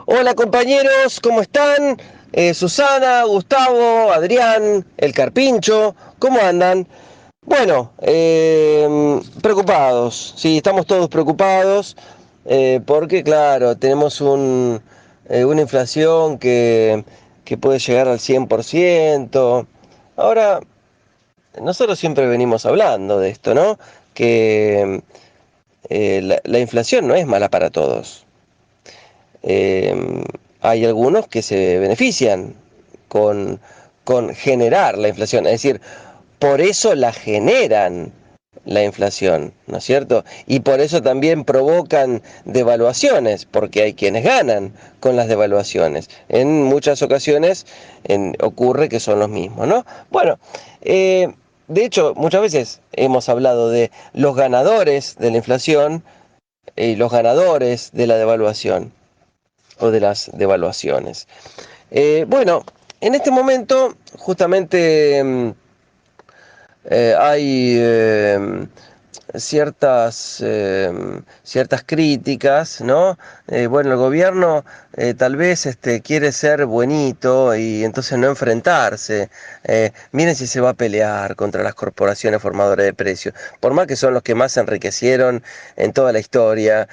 Hola compañeros, ¿cómo están? Susana, Gustavo, Adrián, el Carpincho, ¿cómo andan? Bueno, preocupados, sí, estamos todos preocupados porque claro, tenemos una inflación que puede llegar al 100%. Ahora, nosotros siempre venimos hablando de esto, ¿no? Que la inflación no es mala para todos. eh, Hay algunos que se benefician con, con generar la inflación, es decir, por eso la generan la inflación, ¿no es cierto? Y por eso también provocan devaluaciones, porque hay quienes ganan con las devaluaciones. En muchas ocasiones ocurre que son los mismos, ¿no? Bueno, de hecho, muchas veces hemos hablado de los ganadores de la inflación y los ganadores de la devaluación o de las devaluaciones. Bueno, en este momento justamente hay ciertas críticas, ¿no? Bueno, el gobierno tal vez quiere ser buenito y entonces no enfrentarse. Miren si se va a pelear contra las corporaciones formadoras de precios, por más que son los que más se enriquecieron en toda la historia.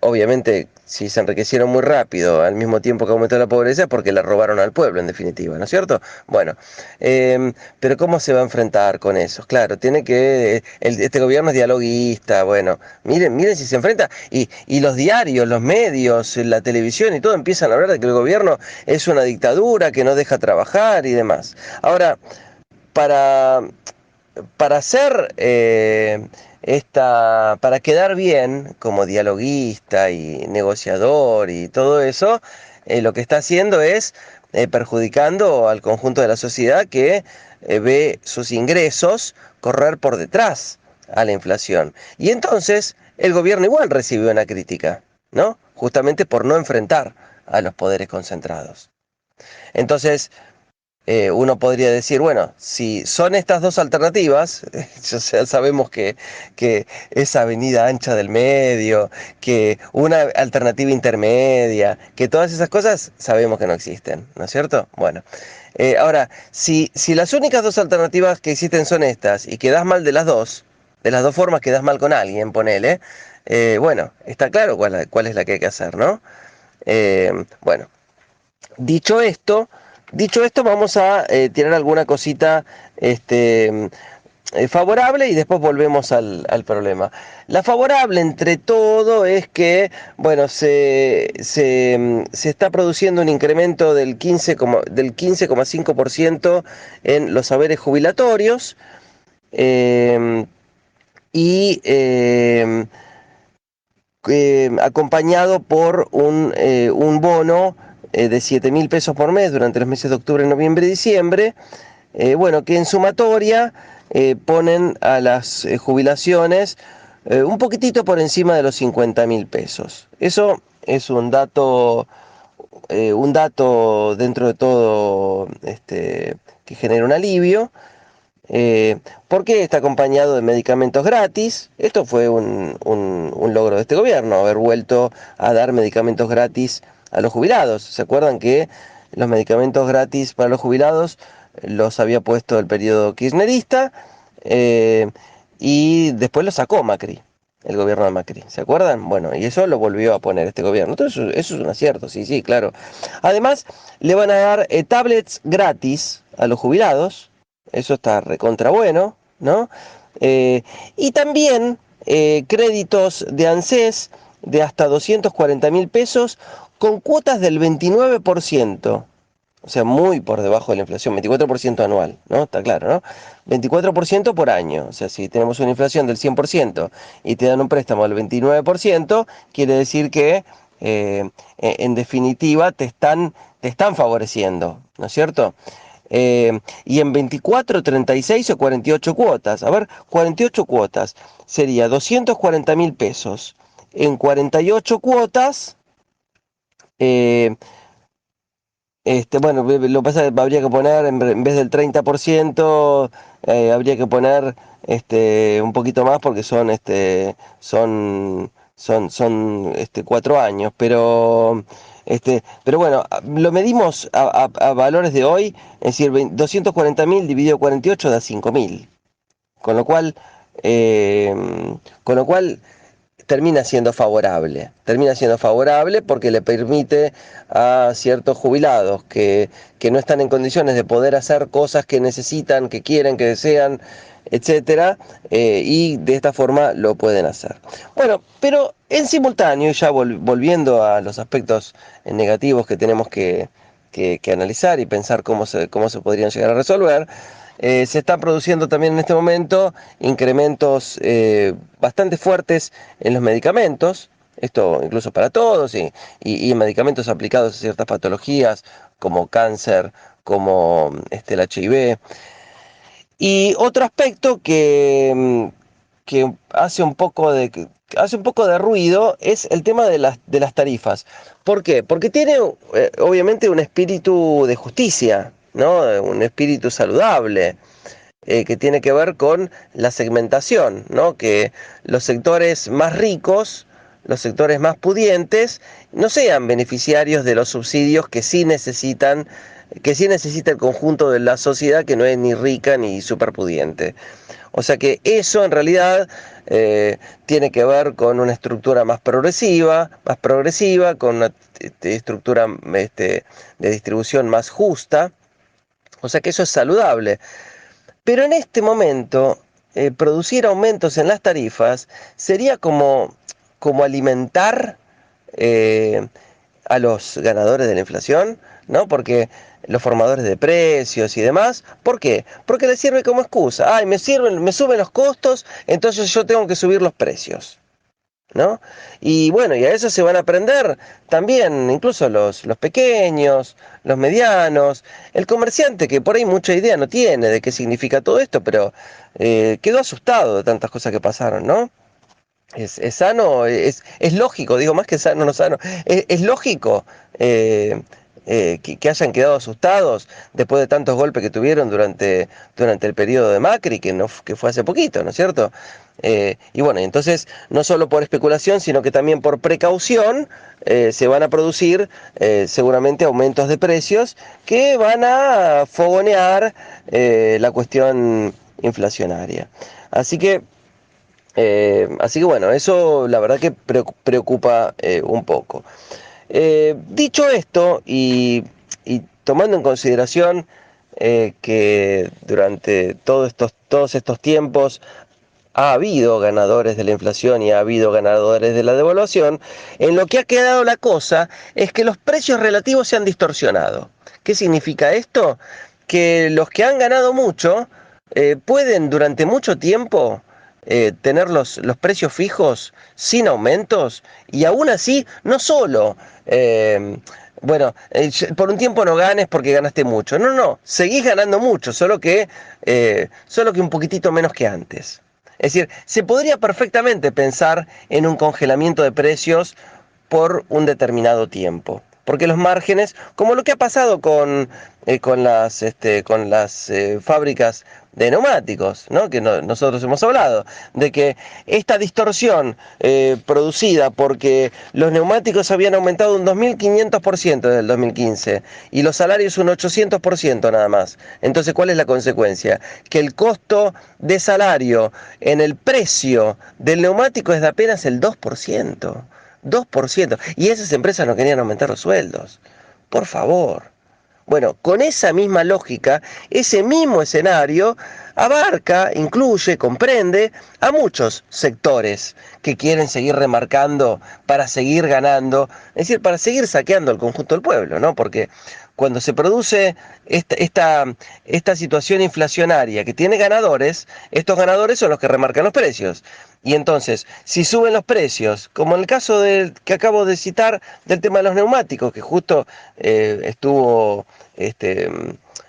Obviamente, si se enriquecieron muy rápido al mismo tiempo que aumentó la pobreza, es porque le robaron al pueblo, en definitiva, ¿no es cierto? Bueno, pero ¿cómo se va a enfrentar con eso? Claro, tiene que. Este gobierno es dialoguista, bueno, miren si se enfrenta. Y los diarios, los medios, la televisión y todo empiezan a hablar de que el gobierno es una dictadura, que no deja trabajar y demás. Ahora, para, para hacer para quedar bien como dialoguista y negociador y todo eso, lo que está haciendo es perjudicando al conjunto de la sociedad que ve sus ingresos correr por detrás a la inflación. Y entonces el gobierno igual recibe una crítica, ¿no? Justamente por no enfrentar a los poderes concentrados. Entonces, uno podría decir, bueno, si son estas dos alternativas, ya sabemos que esa avenida ancha del medio, que una alternativa intermedia, que todas esas cosas sabemos que no existen, ¿no es cierto? Bueno, ahora, si las únicas dos alternativas que existen son estas y quedas mal de las dos formas quedas mal con alguien, ponele, bueno, está claro cuál es la que hay que hacer, ¿no? Bueno, Dicho esto, dicho esto, vamos a tirar alguna cosita favorable y después volvemos al problema. La favorable entre todo es que, bueno, se está produciendo un incremento del 15,5% en los haberes jubilatorios eh, y acompañado por un bono de 7.000 pesos por mes durante los meses de octubre, noviembre y diciembre, bueno, que en sumatoria ponen a las jubilaciones un poquitito por encima de los 50.000 pesos. Eso es un dato dentro de todo que genera un alivio. Porque está acompañado de medicamentos gratis. Esto fue un logro de este gobierno, haber vuelto a dar medicamentos gratis a los jubilados. ¿Se acuerdan que los medicamentos gratis para los jubilados los había puesto el periodo kirchnerista y después los sacó Macri, el gobierno de Macri? ¿Se acuerdan? Bueno, y eso lo volvió a poner este gobierno. Entonces, eso es un acierto, sí, sí, claro. Además, le van a dar tablets gratis a los jubilados. Eso está recontra bueno, ¿no? Eh, y también créditos de ANSES de hasta 240.000 pesos con cuotas del 29%. O sea, muy por debajo de la inflación, 24% anual, ¿no? Está claro, ¿no? 24% por año. O sea, si tenemos una inflación del 100% y te dan un préstamo del 29%, quiere decir que, en definitiva, te están favoreciendo, ¿no es cierto? Y en 24, 36 o 48 cuotas. A ver, 48 cuotas sería 240.000 pesos. En 48 cuotas, eh, bueno, lo que pasa es que habría que poner, en vez del 30%, habría que poner un poquito más porque son son 4 años, pero bueno, lo medimos a valores de hoy, es decir, 240.000 dividido 48 da 5.000, con lo cual, eh, con lo cual termina siendo favorable porque le permite a ciertos jubilados que no están en condiciones de poder hacer cosas que necesitan, que quieren, que desean, etcétera, y de esta forma lo pueden hacer. Bueno, pero en simultáneo, ya volviendo a los aspectos negativos que tenemos que analizar y pensar cómo se podrían llegar a resolver, se están produciendo también en este momento incrementos bastante fuertes en los medicamentos, esto incluso para todos, y en medicamentos aplicados a ciertas patologías como cáncer, como el HIV. Y otro aspecto que hace un poco de ruido es el tema de las tarifas. ¿Por qué? Porque tiene obviamente un espíritu de justicia, ¿no? Un espíritu saludable, que tiene que ver con la segmentación, ¿no? Que los sectores más ricos, los sectores más pudientes, no sean beneficiarios de los subsidios que sí necesita el conjunto de la sociedad, que no es ni rica ni superpudiente. O sea que eso en realidad tiene que ver con una estructura más progresiva, con una estructura de distribución más justa. O sea que eso es saludable. Pero en este momento, producir aumentos en las tarifas sería como alimentar eh, a los ganadores de la inflación, ¿no? Porque los formadores de precios y demás, ¿por qué? Porque les sirve como excusa. Ay, me suben los costos, entonces yo tengo que subir los precios, ¿no? Y bueno, y a eso se van a aprender también incluso los pequeños, los medianos, el comerciante que por ahí mucha idea no tiene de qué significa todo esto, pero quedó asustado de tantas cosas que pasaron, ¿no? Es sano, es lógico, digo, más que sano, no sano, es lógico que hayan quedado asustados después de tantos golpes que tuvieron durante el periodo de Macri, que fue hace poquito, ¿no es cierto? Y bueno, entonces, no solo por especulación, sino que también por precaución, se van a producir seguramente aumentos de precios que van a fogonear la cuestión inflacionaria. Así que bueno, eso la verdad que preocupa un poco. Dicho esto, y tomando en consideración que durante todos estos tiempos ha habido ganadores de la inflación y ha habido ganadores de la devaluación, en lo que ha quedado la cosa es que los precios relativos se han distorsionado. ¿Qué significa esto? Que los que han ganado mucho pueden durante mucho tiempo tener los precios fijos sin aumentos, y aún así no solo bueno, por un tiempo no ganes porque ganaste mucho. No, no, seguís ganando mucho, solo que un poquitito menos que antes. Es decir, se podría perfectamente pensar en un congelamiento de precios por un determinado tiempo. Porque los márgenes, como lo que ha pasado con las fábricas de neumáticos, ¿no? Que nosotros hemos hablado, de que esta distorsión producida porque los neumáticos habían aumentado un 2.500% desde el 2015 y los salarios un 800% nada más. Entonces, ¿cuál es la consecuencia? Que el costo de salario en el precio del neumático es de apenas el 2%. 2%. Y esas empresas no querían aumentar los sueldos. Por favor. Bueno, con esa misma lógica, ese mismo escenario incluye, comprende a muchos sectores que quieren seguir remarcando para seguir ganando, es decir, para seguir saqueando el conjunto del pueblo, ¿no? Porque cuando se produce esta situación inflacionaria que tiene ganadores, estos ganadores son los que remarcan los precios. Y entonces, si suben los precios, como en el caso que acabo de citar del tema de los neumáticos, que justo estuvo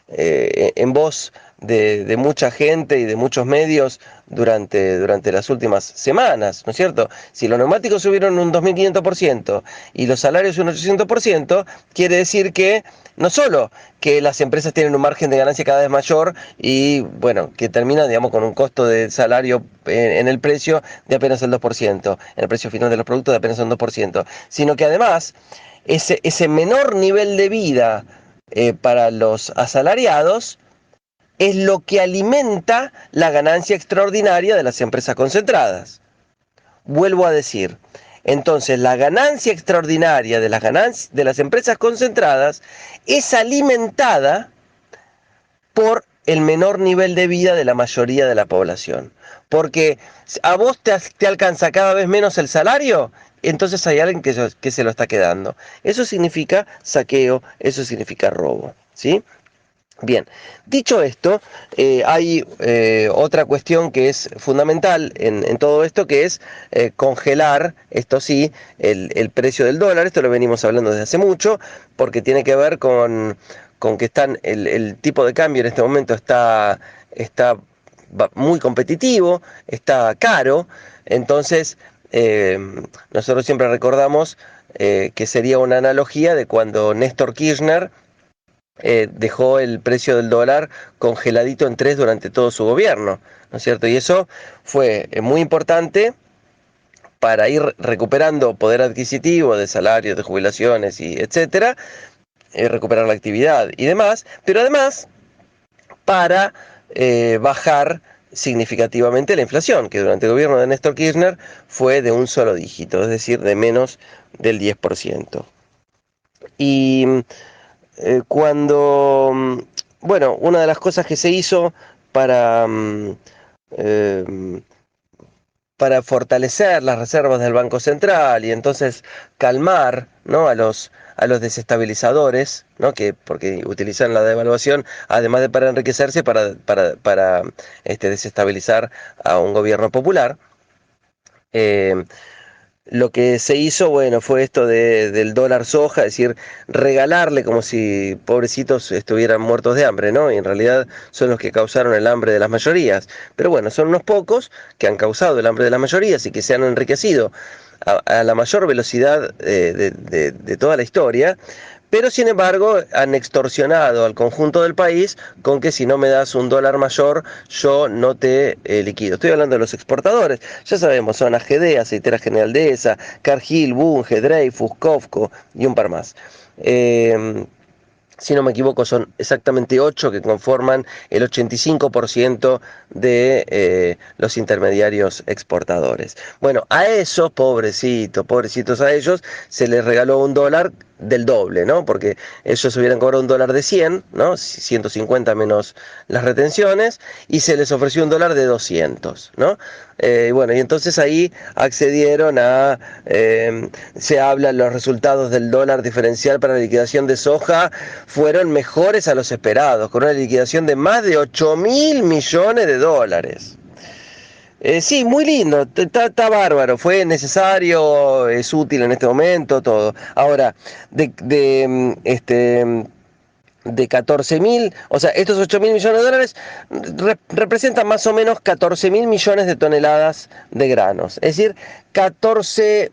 en voz de mucha gente y de muchos medios durante las últimas semanas, ¿no es cierto? Si los neumáticos subieron un 2.500% y los salarios un 800%, quiere decir que no solo que las empresas tienen un margen de ganancia cada vez mayor y, bueno, que terminan, digamos, con un costo de salario en el precio de apenas el 2%, en el precio final de los productos de apenas un 2%, sino que además ese menor nivel de vida para los asalariados es lo que alimenta la ganancia extraordinaria de las empresas concentradas. Vuelvo a decir, entonces la ganancia extraordinaria de las empresas concentradas es alimentada por el menor nivel de vida de la mayoría de la población. Porque a vos te alcanza cada vez menos el salario, entonces hay alguien que se lo está quedando. Eso significa saqueo, eso significa robo, ¿sí? Bien, dicho esto, hay otra cuestión que es fundamental en todo esto, que es congelar, esto sí, el precio del dólar. Esto lo venimos hablando desde hace mucho, porque tiene que ver con que el tipo de cambio en este momento está muy competitivo, está caro. Entonces nosotros siempre recordamos que sería una analogía de cuando Néstor Kirchner dejó el precio del dólar congeladito en 3 durante todo su gobierno, ¿no es cierto? Y eso fue muy importante para ir recuperando poder adquisitivo de salarios, de jubilaciones y etcétera, recuperar la actividad y demás, pero además para bajar significativamente la inflación, que durante el gobierno de Néstor Kirchner fue de un solo dígito, es decir, de menos del 10%. Y cuando, bueno, una de las cosas que se hizo para, eh, para fortalecer las reservas del Banco Central y entonces calmar, ¿no?, a los desestabilizadores, ¿no?, porque utilizan la devaluación, además de para enriquecerse, para desestabilizar a un gobierno popular. Eh, lo que se hizo, bueno, fue esto del dólar soja, es decir, regalarle como si pobrecitos estuvieran muertos de hambre, ¿no? Y en realidad son los que causaron el hambre de las mayorías. Pero bueno, son unos pocos que han causado el hambre de las mayorías y que se han enriquecido a la mayor velocidad de toda la historia. Pero sin embargo han extorsionado al conjunto del país con que si no me das un dólar mayor, yo no te liquido. Estoy hablando de los exportadores. Ya sabemos, son AGD, Aceitera General Dehesa, Cargill, Bunge, Dreyfus, Cofco y un par más. Si no me equivoco, son exactamente 8 que conforman el 85% de los intermediarios exportadores. Bueno, a esos, pobrecitos a ellos, se les regaló un dólar del doble, ¿no? Porque ellos hubieran cobrado un dólar de 100, ¿no? 150 menos las retenciones, y se les ofreció un dólar de 200, ¿no? Bueno, y entonces ahí accedieron se hablan los resultados del dólar diferencial para la liquidación de soja, fueron mejores a los esperados, con una liquidación de más de 8.000 millones de dólares. Sí, muy lindo, está bárbaro, fue necesario, es útil en este momento, todo. Ahora, de 14.000, o sea, estos 8.000 millones de dólares representan más o menos 14.000 millones de toneladas de granos. Es decir, 14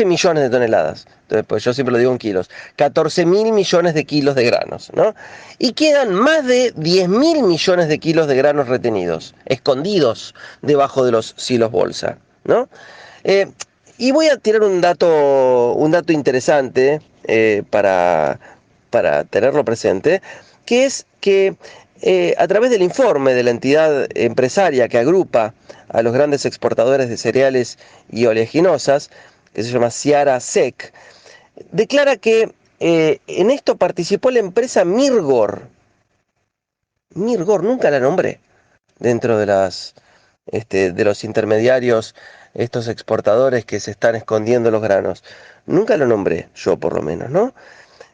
millones de toneladas. Entonces, pues yo siempre lo digo en kilos. 14.000 millones de kilos de granos, ¿no? Y quedan más de 10.000 millones de kilos de granos retenidos, escondidos debajo de los silos bolsa, ¿no? Y voy a tirar un dato interesante para tenerlo presente, que es que a través del informe de la entidad empresaria que agrupa a los grandes exportadores de cereales y oleaginosas, que se llama Ciara Sec, declara que en esto participó la empresa Mirgor. Mirgor, nunca la nombré dentro de los intermediarios, estos exportadores que se están escondiendo los granos. Nunca lo nombré, yo por lo menos, ¿no?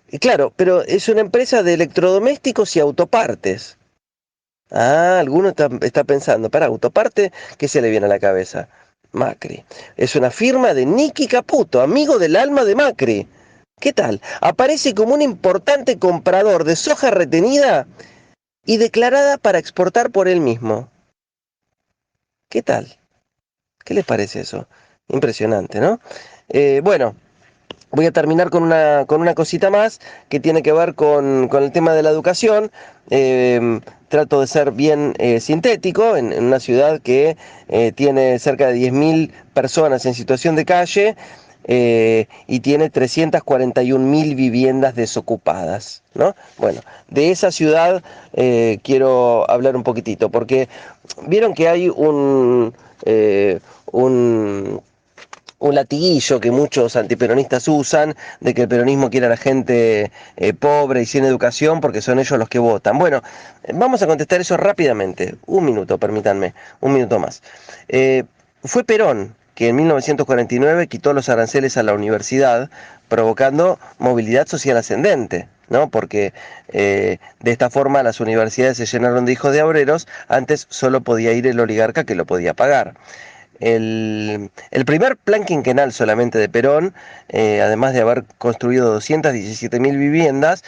Y claro, pero es una empresa de electrodomésticos y autopartes. Ah, alguno está pensando, para autoparte, ¿qué se le viene a la cabeza? Macri. Es una firma de Nicky Caputo, amigo del alma de Macri. ¿Qué tal? Aparece como un importante comprador de soja retenida y declarada para exportar por él mismo. ¿Qué tal? ¿Qué les parece eso? Impresionante, ¿no? Bueno, voy a terminar con una cosita más que tiene que ver con el tema de la educación. Trato de ser bien sintético en una ciudad que tiene cerca de 10.000 personas en situación de calle y tiene 341.000 viviendas desocupadas, ¿no? Bueno, de esa ciudad quiero hablar un poquitito, porque vieron que hay eh, un un latiguillo que muchos antiperonistas usan, de que el peronismo quiere a la gente pobre y sin educación porque son ellos los que votan. Bueno, vamos a contestar eso rápidamente. Un minuto, permítanme, un minuto más. Eh, Fue Perón que en 1949 quitó los aranceles a la universidad, provocando movilidad social ascendente, ¿no? Porque de esta forma las universidades se llenaron de hijos de obreros, antes solo podía ir el oligarca que lo podía pagar. El primer plan quinquenal solamente de Perón, además de haber construido 217.000 viviendas,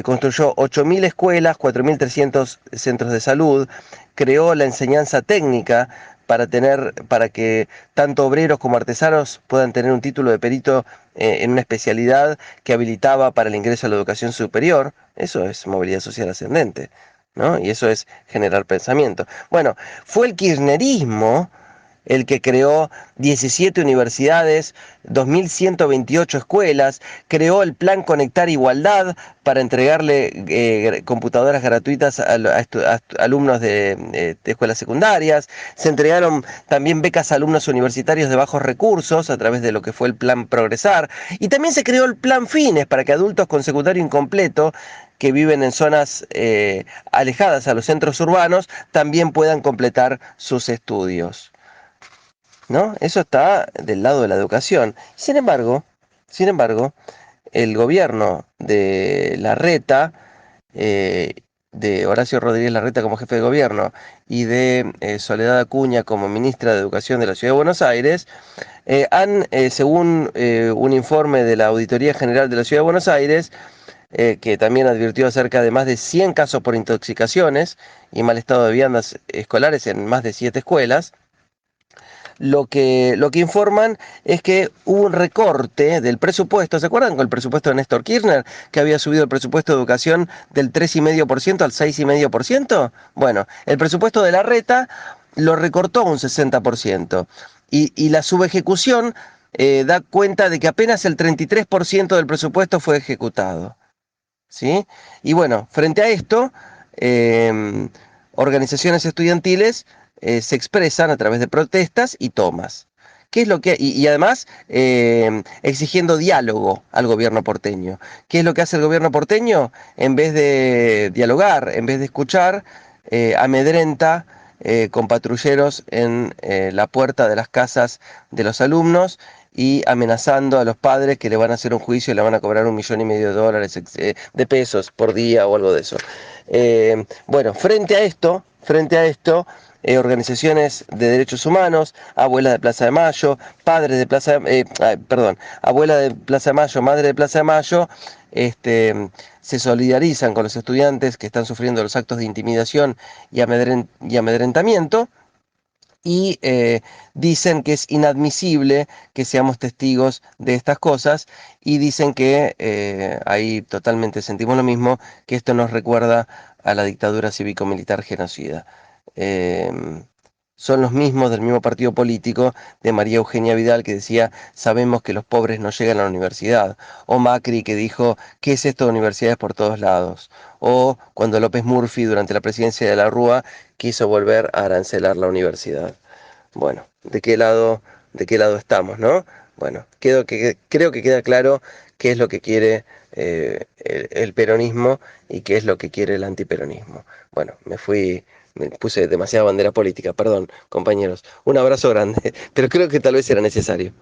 construyó 8.000 escuelas, 4.300 centros de salud, creó la enseñanza técnica para que tanto obreros como artesanos puedan tener un título de perito en una especialidad que habilitaba para el ingreso a la educación superior. Eso es movilidad social ascendente, ¿no? Y eso es generar pensamiento. Bueno, fue el kirchnerismo el que creó 17 universidades, 2.128 escuelas, creó el Plan Conectar Igualdad para entregarle computadoras gratuitas a alumnos de escuelas secundarias, se entregaron también becas a alumnos universitarios de bajos recursos a través de lo que fue el Plan Progresar, y también se creó el Plan Fines para que adultos con secundario incompleto que viven en zonas alejadas a los centros urbanos también puedan completar sus estudios, ¿no? Eso está del lado de la educación. Sin embargo, el gobierno de Larreta, eh, de Horacio Rodríguez Larreta como jefe de gobierno y de Soledad Acuña como ministra de Educación de la Ciudad de Buenos Aires, según un informe de la Auditoría General de la Ciudad de Buenos Aires, que también advirtió acerca de más de 100 casos por intoxicaciones y mal estado de viandas escolares en más de 7 escuelas, lo que informan es que hubo un recorte del presupuesto. ¿Se acuerdan con el presupuesto de Néstor Kirchner, que había subido el presupuesto de educación del 3,5% al 6,5%? Bueno, el presupuesto de Larreta lo recortó un 60%. Y la subejecución da cuenta de que apenas el 33% del presupuesto fue ejecutado, ¿sí? Y bueno, frente a esto, eh, organizaciones estudiantiles se expresan a través de protestas y tomas. ¿Qué es lo que, y además exigiendo diálogo al gobierno porteño? ¿Qué es lo que hace el gobierno porteño? En vez de dialogar, en vez de escuchar, amedrenta con patrulleros en la puerta de las casas de los alumnos y amenazando a los padres que le van a hacer un juicio y le van a cobrar $1,500,000 de pesos por día o algo de eso. Bueno, frente a esto, organizaciones de derechos humanos, Abuela de Plaza de Mayo, padres de Plaza de, perdón, Abuela de Plaza de Mayo, Madre de Plaza de Mayo, se solidarizan con los estudiantes que están sufriendo los actos de intimidación y amedrentamiento, y dicen que es inadmisible que seamos testigos de estas cosas, y dicen que ahí totalmente sentimos lo mismo, que esto nos recuerda a la dictadura cívico-militar genocida. Em, Son los mismos del mismo partido político de María Eugenia Vidal, que decía: sabemos que los pobres no llegan a la universidad, o Macri, que dijo: ¿qué es esto de universidades por todos lados? O cuando López Murphy, durante la presidencia de la Rúa, quiso volver a arancelar la universidad. Bueno, de qué lado estamos, ¿no? Bueno, creo que queda claro qué es lo que quiere el peronismo y qué es lo que quiere el antiperonismo. Bueno, me puse demasiada bandera política, perdón, compañeros. Un abrazo grande, pero creo que tal vez era necesario.